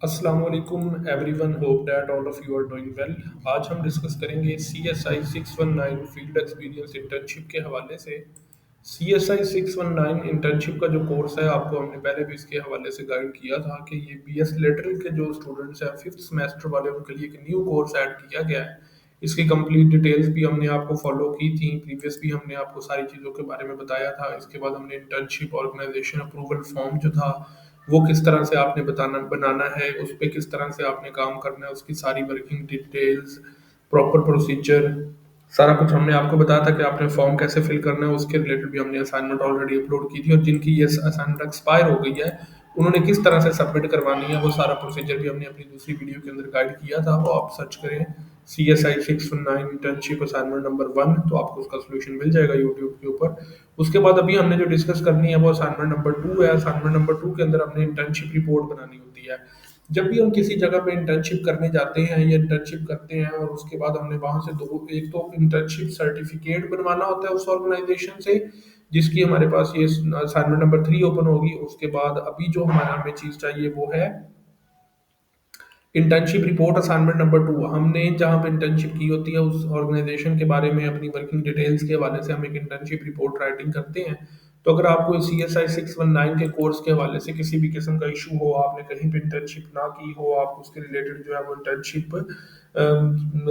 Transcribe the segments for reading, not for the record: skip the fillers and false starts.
अस्सलाम वालेकुम everyone, hope that all of you are doing well. आज हम डिस्कस करेंगे CSI 619 फील्ड एक्सपीरियंस इंटर्नशिप के हवाले से। CSI 619 इंटर्नशिप का जो कोर्स है, आपको हमने पहले भी इसके हवाले से गाइड किया था कि ये BS लेटरल के जो स्टूडेंट्स हैं फिफ्थ सेमेस्टर वाले, उनके लिए एक न्यू कोर्स ऐड किया गया है। इसकी कंप्लीट डिटेल्स भी हमने आपको फॉलो की थी, प्रीवियस भी हमने आपको सारी चीज़ों के बारे में बताया था। इसके बाद हमने इंटर्नशिप ऑर्गेनाइजेशन अप्रूवल फॉर्म जो था वो किस तरह से आपने बताना बनाना है, उस पे किस तरह से आपने काम करना है, उसकी सारी वर्किंग डिटेल्स, प्रॉपर प्रोसीजर, सारा कुछ हमने आपको बताया था कि आपने फॉर्म कैसे फिल करना है। उसके रिलेटेड भी हमने असाइनमेंट ऑलरेडी अपलोड की थी, और जिनकी ये असाइनमेंट एक्सपायर हो गई है उन्होंने किस तरह से सबमिट करवानी है, वो सारा प्रोसीजर भी हमने अपनी दूसरी वीडियो के अंदर गाइड किया था। वो आप सर्च करें CSI 619 इंटर्नशिप असाइनमेंट नंबर 1, तो आपको उसका सोल्यूशन मिल जाएगा यूट्यूब के ऊपर। उसके बाद अभी हमने जो डिस्कस करनी है वो असाइनमेंट नंबर 2 है। असाइनमेंट नंबर 2 के अंदर हमने इंटर्नशिप रिपोर्ट बनानी होती है। जब भी हम किसी जगह पे इंटर्नशिप करने जाते हैं या इंटर्नशिप करते हैं, और उसके बाद हमने वहाँ से दो, एक तो इंटर्नशिप सर्टिफिकेट बनवाना होता है उस ऑर्गेनाइजेशन से, जिसकी हमारे पास ये असाइनमेंट नंबर 3 ओपन होगी। उसके बाद अभी जो हमारा हमें चीज़ चाहिए वो है इंटर्नशिप रिपोर्ट असाइनमेंट नंबर 2। हमने जहाँ पे इंटर्नशिप की होती है उस ऑर्गेनाइजेशन के बारे में अपनी वर्किंग डिटेल्स के हवाले से हम एक इंटर्नशिप रिपोर्ट राइटिंग करते हैं। तो अगर आपको CSI 619 के कोर्स के हवाले से किसी भी किस्म का इशू हो, आपने कहीं पे इंटर्नशिप ना की हो, आप उसके रिलेटेड जो है वो इंटर्नशिप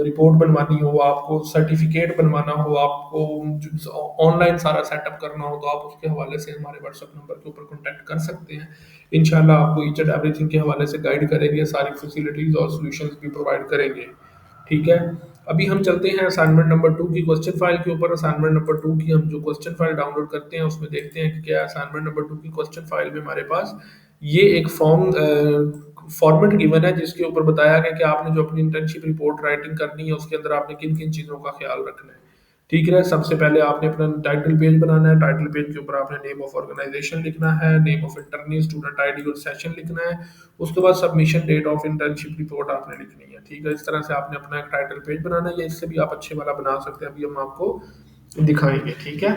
रिपोर्ट बनवानी हो, आपको सर्टिफिकेट बनवाना हो, आपको ऑनलाइन सारा सेटअप करना हो, तो आप उसके हवाले से हमारे व्हाट्सएप नंबर के ऊपर कॉन्टैक्ट कर सकते हैं। इंशाल्लाह आपको ईच एंड एवरीथिंग के हवाले से गाइड करेंगे, सारी फैसिलिटीज़ और सॉल्यूशंस भी प्रोवाइड करेंगे। ठीक है, अभी हम चलते हैं असाइनमेंट नंबर 2 की क्वेश्चन फाइल के ऊपर। असाइनमेंट नंबर 2 की हम जो क्वेश्चन फाइल डाउनलोड करते हैं उसमें देखते हैं कि क्या असाइनमेंट नंबर 2 की क्वेश्चन फाइल में हमारे पास ये एक फॉर्मेट गिवन है, जिसके ऊपर बताया गया कि आपने जो अपनी इंटर्नशिप रिपोर्ट राइटिंग करनी है उसके अंदर आपने किन किन चीज़ों का ख्याल रखना है। ठीक है, सबसे पहले आपने अपना टाइटल पेज बनाना है। टाइटल पेज के ऊपर आपने नेम ऑफ ऑर्गेनाइजेशन लिखना है, name of internee, student ID और सेशन लिखना है। उसके बाद submission date of internship report आपने लिखनी है। ठीक है, इस तरह से आपने अपना एक टाइटल पेज बनाना है, या इससे भी आप अच्छे वाला बना सकते हैं, अभी हम आपको दिखाएंगे। ठीक है,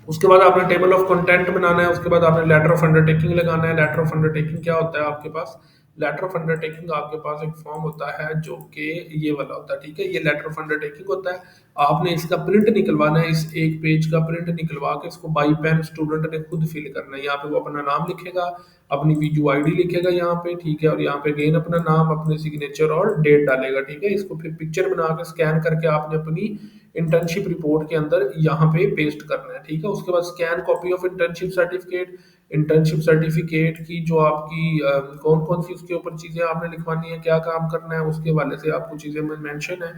उसके बाद आपने टेबल ऑफ कंटेंट बनाना है। उसके बाद आपने लेटर ऑफ अंडरटेकिंग लगाना है। लेटर ऑफ अंडरटेकिंग क्या होता है आपके पास? लेटर ऑफ अंडरटेकिंग आपके पास एक फॉर्म होता है जो कि ये वाला होता है। ठीक है, ये लेटर ऑफ अंडरटेकिंग होता है। आपने इसका प्रिंट निकलवाना है, इस एक पेज का प्रिंट निकलवा के इसको बाई पेन स्टूडेंट ने खुद फिल करना है। यहाँ पे वो अपना नाम लिखेगा, अपनी वीजू आईडी लिखेगा यहाँ पे। ठीक है, और यहाँ पे अगेन अपना नाम, अपने सिग्नेचर और डेट डालेगा। ठीक है, इसको फिर पिक्चर बना के स्कैन करके आपने अपनी इंटर्नशिप रिपोर्ट के अंदर यहाँ पे पेस्ट करना है। ठीक है, उसके बाद scan copy of internship certificate. Internship certificate की जो आपकी कौन कौन सी उसके ऊपर चीज़ें आपने लिखवानी है, क्या काम करना है, उसके हवाले से आपको चीज़ें में मेंशन है।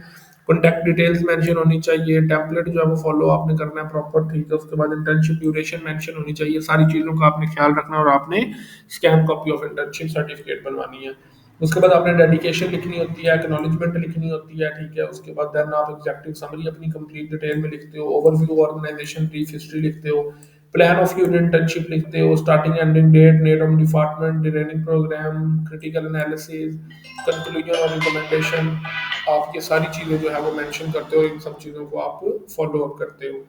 कॉन्टैक्ट डिटेल्स मेंशन होनी चाहिए, टेम्पलेट जो है वो फॉलो आपने करना है प्रॉपर। ठीक है, उसके बाद इंटर्नशिप ड्यूरेशन मेंशन होनी चाहिए। सारी चीज़ों का आपने ख्याल रखना है, और आपने scan copy of internship certificate बनवानी है। उसके बाद आपने डेडिकेशन लिखनी होती है, एक्नॉलेजमेंट लिखनी होती है। ठीक है, उसके बाद देन आप एग्जेक्टिव समरी अपनी कंप्लीट डिटेल में लिखते हो, ओवरव्यू ऑर्गेनाइजेशन ब्रीफ हिस्ट्री लिखते हो, प्लान ऑफ योर इंटर्नशिप लिखते हो, starting ending date, name of department, training programme, critical analysis, conclusion और रिकमेंडेशन। आप ये सारी चीज़ें जो है वो मेंशन करते हो, इन सब चीज़ों को आप फॉलो अप करते हो।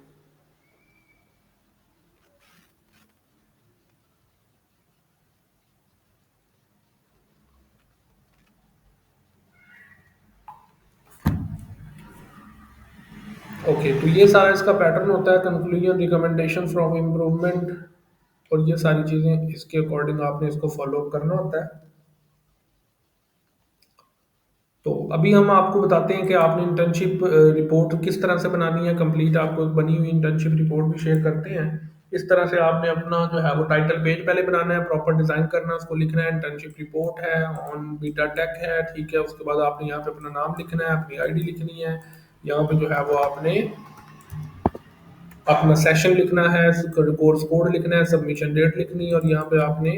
ओके, तो ये सारा इसका पैटर्न होता है, कंक्लूजन, रिकमेंडेशन फ्रॉम इम्प्रूवमेंट, और ये सारी चीज़ें इसके अकॉर्डिंग आपने इसको फॉलो अप करना होता है। तो अभी हम आपको बताते हैं कि आपने इंटर्नशिप रिपोर्ट किस तरह से बनानी है कंप्लीट। आपको एक बनी हुई इंटर्नशिप रिपोर्ट भी शेयर करते हैं। इस तरह से आपने अपना जो है वो टाइटल पेज पहले बनाना है, प्रॉपर डिज़ाइन करना है, उसको लिखना है इंटर्नशिप रिपोर्ट है, ऑन बीटा टेक है। ठीक है, उसके बाद आपने यहाँ पे अपना नाम लिखना है, अपनी आईडी लिखनी है, यहाँ पे जो है वो आपने अपना सेशन लिखना है, कोर्स कोड लिखना है, सबमिशन डेट लिखनी है, और यहाँ पे आपने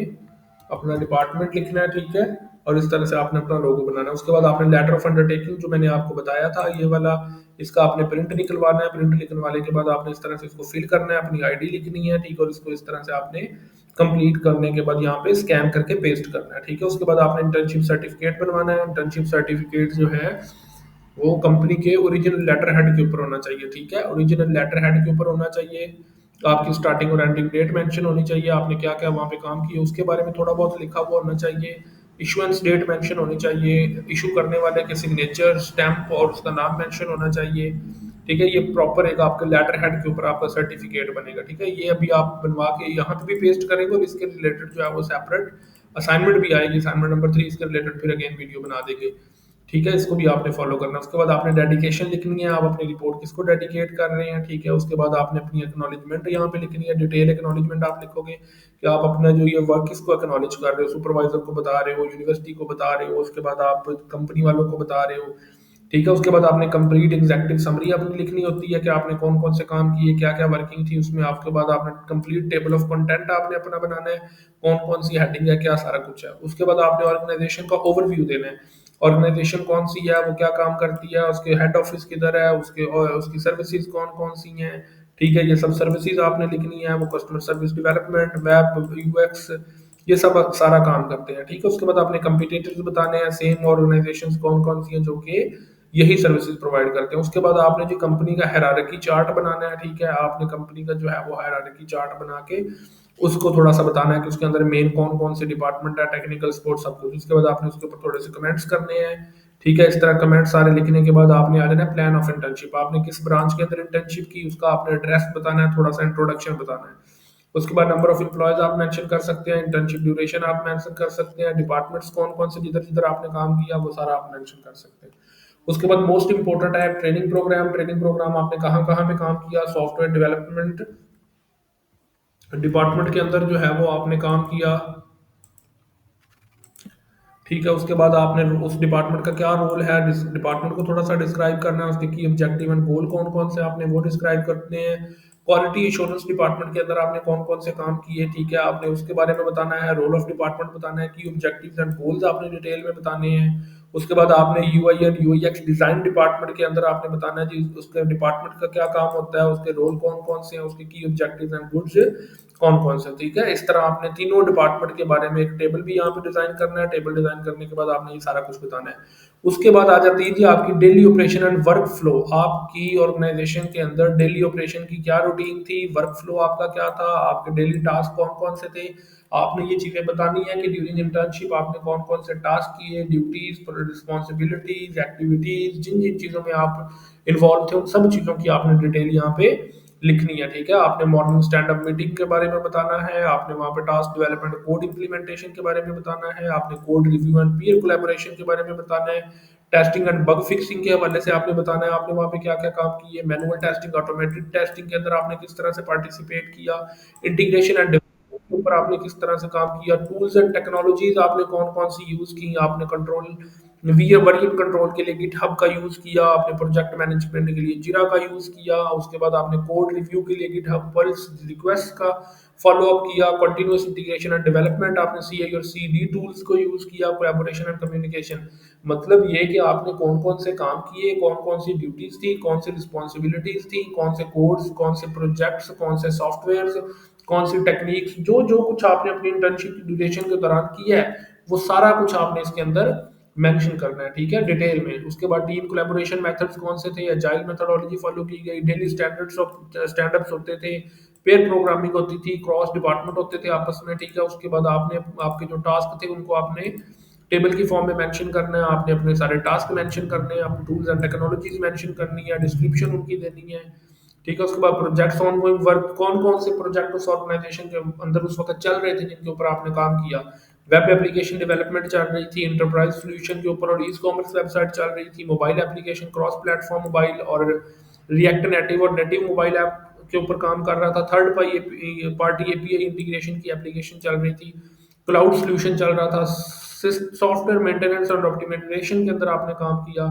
अपना डिपार्टमेंट लिखना है। ठीक है, और इस तरह से आपने अपना लोगो बनाना है। उसके बाद आपने लेटर ऑफ अंडरटेकिंग जो मैंने आपको बताया था ये वाला, इसका आपने प्रिंट निकलवाना है। प्रिंट निकलवाने के बाद आपने इस तरह से इसको फिल करना है, अपनी आईडी लिखनी है। ठीक है, और इसको इस तरह से आपने कंप्लीट करने के बाद यहाँ पे स्कैन करके पेस्ट करना है। ठीक है, उसके बाद आपने इंटर्नशिप सर्टिफिकेट बनवाना है। इंटर्नशिप सर्टिफिकेट जो है वो कंपनी के ओरिजिनल लेटर हेड के ऊपर होना चाहिए। ठीक है, ओरिजिनल लेटर हेड के ऊपर होना चाहिए। आपकी स्टार्टिंग और एंडिंग डेट मेंशन होनी चाहिए, आपने क्या क्या वहाँ पे काम किया उसके बारे में थोड़ा बहुत लिखा हुआ होना चाहिए। इशुएंस डेट मेंशन होनी चाहिए, इशू करने वाले के सिग्नेचर, स्टैम्प और उसका नाम मेंशन होना चाहिए। ठीक है, ये प्रॉपर एक आपके लेटर हेड के ऊपर आपका सर्टिफिकेट बनेगा। ठीक है, ये अभी आप बनवा के यहाँ पे भी पेस्ट करेंगे और इसके रिलेटेड जो है वो सेपरेट असाइनमेंट भी आएगी, असाइनमेंट नंबर 3 इसके रिलेटेड फिर अगेन वीडियो बना देंगे। ठीक है, इसको भी आपने फॉलो करना है। उसके बाद आपने डेडिकेशन लिखनी है, आप अपनी रिपोर्ट किसको डेडिकेट कर रहे हैं। ठीक है, उसके बाद आपने अपनी एक्नॉलेजमेंट यहाँ पे लिखनी है, डिटेल एक्नॉलेजमेंट आप लिखोगे कि आप अपना जो ये वर्क किसको एक्नॉलेज कर रहे हो, सुपरवाइजर को बता रहे हो, यूनिवर्सिटी को बता रहे हो, उसके बाद आप कंपनी वालों को बता रहे हो। ठीक है, उसके बाद आपने कंप्लीट एग्जेक्टिव समरी अपनी लिखनी होती है कि आपने कौन कौन से काम किए, क्या क्या वर्किंग थी उसमें। आपके बाद आपने कंप्लीट टेबल ऑफ कंटेंट आपने अपना बनाना है, कौन कौन सी हेडिंग है, क्या सारा कुछ है। उसके बाद आपने ऑर्गेनाइजेशन का ओवरव्यू देना है, ऑर्गेनाइजेशन कौन सी है, वो क्या काम करती है, उसके हेड ऑफिस किधर है, उसके और उसकी सर्विसेज कौन कौन सी हैं। ठीक है, ये सब सर्विसेज आपने लिखनी है, वो customer service development, web, UX, ये सब सारा काम करते हैं। ठीक है, उसके बाद आपने कंपटीटर्स बताने हैं, सेम ऑर्गेनाइजेशंस कौन कौन सी हैं जो कि यही सर्विसेज प्रोवाइड करते हैं। उसके बाद आपने जो कंपनी का हायरार्की चार्ट बनाना है। ठीक है, आपने कंपनी का जो है वो हायरार्की चार्ट बना के उसको थोड़ा सा बताना है कि उसके अंदर मेन कौन कौन से डिपार्टमेंट है, टेक्निकल सपोर्ट सब कुछ। उसके बाद आपने उसके ऊपर थोड़े से कमेंट्स करने हैं। ठीक है, इस तरह कमेंट सारे लिखने के बाद आपने आ जाना है प्लान ऑफ इंटर्नशिप, आपने किस ब्रांच के अंदर इंटर्नशिप की उसका आपने एड्रेस बताना है, थोड़ा सा इंट्रोडक्शन बताना है। उसके बाद नंबर ऑफ एम्प्लॉयज आप मेंशन कर सकते हैं, इंटर्नशिप ड्यूरेशन आप मेंशन कर सकते हैं, डिपार्टमेंट्स कौन कौन से जिधर जिधर आपने काम किया वो सारा आप मेंशन कर सकते हैं। उसके बाद मोस्ट इंपॉर्टेंट है ट्रेनिंग प्रोग्राम। ट्रेनिंग प्रोग्राम आपने कहाँ कहाँ पे काम किया, सॉफ्टवेयर डेवलपमेंट डिपार्टमेंट के अंदर जो है वो आपने काम किया। ठीक है, उसके बाद आपने उस डिपार्टमेंट का क्या रोल है, डिपार्टमेंट को थोड़ा सा डिस्क्राइब करना है, उसके की ऑब्जेक्टिव एंड गोल कौन कौन से आपने वो डिस्क्राइब करते हैं। क्वालिटी इंश्योरेंस डिपार्टमेंट के अंदर आपने कौन कौन से काम किए। ठीक है, आपने उसके बारे में बताना है, रोल ऑफ डिपार्टमेंट बताना है, की ऑब्जेक्टिव एंड गोल्स आपने डिटेल में बताने हैं। उसके बाद आपने UI and UX design department के अंदर आपने बताना है जी उसके डिपार्टमेंट का क्या काम होता है, उसके रोल कौन कौन से हैं, उसके की ऑब्जेक्टिव एंड गुड्स कौन कौन से। ठीक है, इस तरह आपने तीनों डिपार्टमेंट के बारे में एक टेबल भी यहाँ पे डिजाइन करना है। टेबल डिजाइन करने के बाद आपने ये सारा कुछ बताना है। उसके बाद आ जाती है जी आपकी daily operation and work flow. आपकी ऑर्गेनाइजेशन के अंदर डेली ऑपरेशन की क्या रूटीन थी, वर्क फ्लो आपका क्या था, आपके डेली टास्क कौन कौन से थे। आपने ये चीजें बतानी है कि ड्यूरिंग इंटर्नशिप आपने कौन कौन से टास्क किए, ड्यूटीज, रिस्पॉन्सिबिलिटीज, एक्टिविटीज, जिन जिन चीजों में आप इन्वॉल्व थे उन सब चीजों की आपने डिटेल यहाँ पे लिखनी है। ठीक है, आपने मॉर्निंग स्टैंड अप मीटिंग के बारे में बताना है, आपने वहाँ पे टास्क डेवलपमेंट कोड इम्प्लीमेंटेशन के बारे में बताना है, आपने code review and peer collaboration के बारे में बताना है, टेस्टिंग एंड बग फिक्सिंग के हवाले से आपने बताना है आपने वहाँ पे क्या क्या काम किए, मैनुअल टेस्टिंग, ऑटोमेटेड टेस्टिंग के अंदर आपने किस तरह से पार्टिसिपेट किया, इंटीग्रेशन एंड के ऊपर आपने किस तरह से काम किया, टूल्स एंड टेक्नोलॉजीज आपने कौन कौन सी यूज की, आपने कंट्रोल वर्जन कंट्रोल के लिए गिटहब का यूज किया, आपने प्रोजेक्ट मैनेजमेंट के लिए जिरा का यूज किया, उसके बाद आपने कोड रिव्यू के लिए गिटहब पल्स रिक्वेस्ट का फॉलो अप किया, कंटिन्यूअस इंटीग्रेशन एंड डेवलपमेंट आपने सीआई और सीडी टूल्स को यूज किया, कोलैबोरेशन एंड कम्युनिकेशन। मतलब ये कि आपने कौन कौन से काम किए, कौन कौन सी ड्यूटीज थी, कौन सी रिस्पॉन्सिबिलिटीज थी, कौन से कोड्स, कौन से प्रोजेक्ट्स, कौन से सॉफ्टवेयर, कौन सी टेक्निक्स, जो जो कुछ आपने अपनी इंटर्नशिप की ड्यूरेशन के दौरान किया है वो सारा कुछ आपने इसके अंदर मेंशन करना है। ठीक है, डिटेल में। उसके बाद टीम कोलैबोरेशन मेथड्स कौन से थे, एजाइल मेथोडोलॉजी फॉलो की गई, डेली स्टैंडर्ड्स ऑफ स्टैंडअप्स होते थे, पेयर प्रोग्रामिंग होती थी, क्रॉस डिपार्टमेंट होते थे आपस में। ठीक है, उसके बाद आपने आपके जो टास्क थे उनको आपने टेबल की फॉर्म में मेंशन करना है, आपने अपने सारे टास्क मेंशन करने हैं, अपने टूल्स एंड टेक्नोलॉजीज मेंशन करनी है, डिस्क्रिप्शन उनकी देनी है। ठीक है, उसके बाद प्रोजेक्ट्स ऑन गोइंग वर्क, कौन कौन से प्रोजेक्ट उस ऑर्गेनाइजेशन के अंदर उस वक्त चल रहे थे जिनके ऊपर आपने काम किया। वेब एप्लीकेशन डेवलपमेंट चल रही थी, इंटरप्राइज सॉल्यूशन के ऊपर और ई कॉमर्स वेबसाइट चल रही थी, mobile application cross platform mobile और रिएक्ट नेटिव और नेटिव मोबाइल ऐप के ऊपर काम कर रहा था, थर्ड पार्टी एपीआई इंटीग्रेशन की एप्लीकेशन चल रही थी, क्लाउड सॉल्यूशन चल रहा था, सॉफ्टवेयर मेंटेनेंस और ऑप्टिमाइजेशन के अंदर आपने काम किया।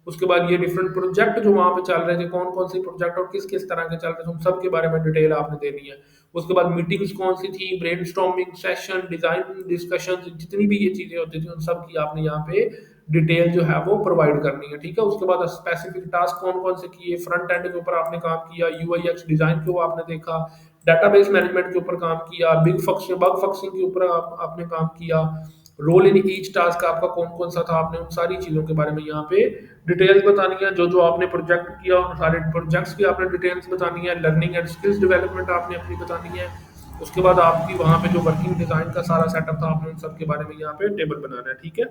उसके बाद ये डिफरेंट प्रोजेक्ट जो वहाँ पे चल रहे थे, कौन कौन से प्रोजेक्ट और किस किस तरह के चल रहे थे, उन सब के बारे में डिटेल आपने देनी है। उसके बाद मीटिंग्स कौन सी थी, ब्रेनस्टॉर्मिंग सेशन, डिजाइन डिस्कशन, जितनी भी ये चीजें होती थी उन सब की आपने यहाँ पे डिटेल जो है वो प्रोवाइड करनी है। ठीक है, उसके बाद स्पेसिफिक टास्क कौन कौन से किए, फ्रंट एंड के ऊपर आपने काम किया, यूआईएक्स डिजाइन के ऊपर आपने देखा, डाटाबेस मैनेजमेंट के ऊपर काम किया, बग फक्सिंग के ऊपर आपने काम किया, रोल इन ईच टास्क आपका कौन कौन सा था, आपने उन सारी चीज़ों के बारे में यहाँ पे डिटेल्स बतानी है। जो जो आपने प्रोजेक्ट किया उन सारे प्रोजेक्ट्स की आपने डिटेल्स बतानी है, लर्निंग एंड स्किल्स डेवलपमेंट आपने अपनी बतानी है। उसके बाद आपकी वहाँ पे जो वर्किंग डिज़ाइन का सारा सेटअप था, आपने उन सब के बारे में यहाँ पे टेबल बनाना है, ठीक है।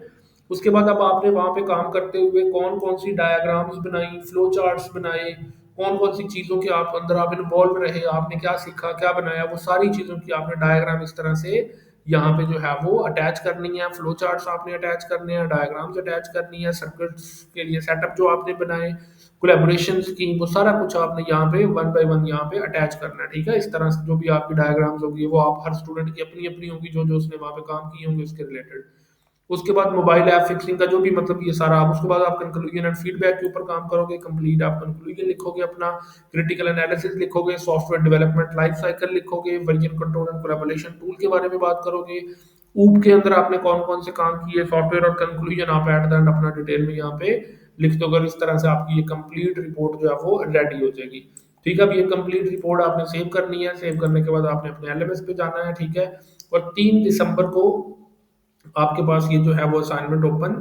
उसके बाद अब आपने वहाँ पे काम करते हुए कौन कौन सी डायग्राम्स बनाई, फ्लो चार्ट्स बनाए, कौन कौन सी चीज़ों के आप अंदर आप इन्वॉल्व रहे, आपने क्या सीखा, क्या बनाया, वो सारी चीज़ों की आपने डायग्राम इस तरह से यहाँ पे जो है वो अटैच करनी है। फ्लो चार्ट्स आपने अटैच करने हैं, डायग्राम्स अटैच करनी है, सर्किट्स के लिए सेटअप जो आपने बनाए, कोलैबोरेशन की, वो सारा कुछ आपने यहाँ पे वन बाय वन यहाँ पे अटैच करना है, ठीक है। इस तरह से जो भी आपकी डायग्राम्स होगी वो आप हर स्टूडेंट की अपनी अपनी होगी, जो जो उसने वहाँ पे काम किए होंगे उसके रिलेटेड। उसके बाद मोबाइल ऐप फिक्सिंग का जो भी मतलब ये सारा आप, उसके बाद आप कंक्लूजन एंड फीडबैक के ऊपर काम करोगे, कंप्लीट आप कंक्लूजन लिखोगे अपना, क्रिटिकल एनालिसिस लिखोगे, सॉफ्टवेयर डेवलपमेंट लाइफ साइकिल लिखोगे, version control and collaboration tool के बारे में बात करोगे, ऊप के अंदर आपने कौन कौन से काम किए, सॉफ्टवेयर, और कंक्लूजन आप एट द एंड अपना डिटेल में यहाँ पे लिख दो। अगर इस तरह से आपकी ये कंप्लीट रिपोर्ट जो है वो रेडी हो जाएगी, ठीक है। अब ये कंप्लीट रिपोर्ट आपने सेव करनी है, सेव करने के बाद आपने अपने एलएमएस पे जाना है, ठीक है। और 3 दिसंबर को आपके पास ये जो है वो असाइनमेंट ओपन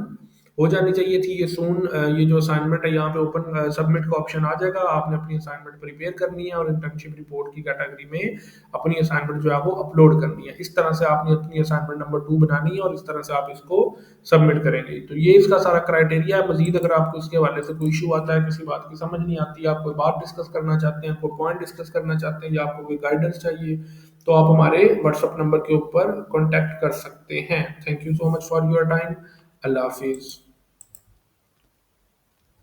हो जानी चाहिए थी। ये सून ये जो असाइनमेंट है यहाँ पे ओपन सबमिट का ऑप्शन आ जाएगा, आपने अपनी असाइनमेंट प्रिपेयर करनी है और इंटर्नशिप रिपोर्ट की कैटेगरी में अपनी असाइनमेंट जो है वो अपलोड करनी है। इस तरह से आपने अपनी असाइनमेंट नंबर 2 बनानी है और इस तरह से आप इसको सबमिट करेंगे। तो ये इसका सारा क्राइटेरिया है। मजीद अगर आपको इसके हवाले से कोई इशू आता है, किसी बात की समझ नहीं आती, आप कोई बात डिस्कस करना चाहते हैं, कोई पॉइंट डिस्कस करना चाहते हैं, या आपको कोई गाइडेंस चाहिए, तो आप हमारे व्हाट्सएप नंबर के ऊपर कॉन्टैक्ट कर सकते हैं। Thank you so much for your time. अल्लाह हाफिज़।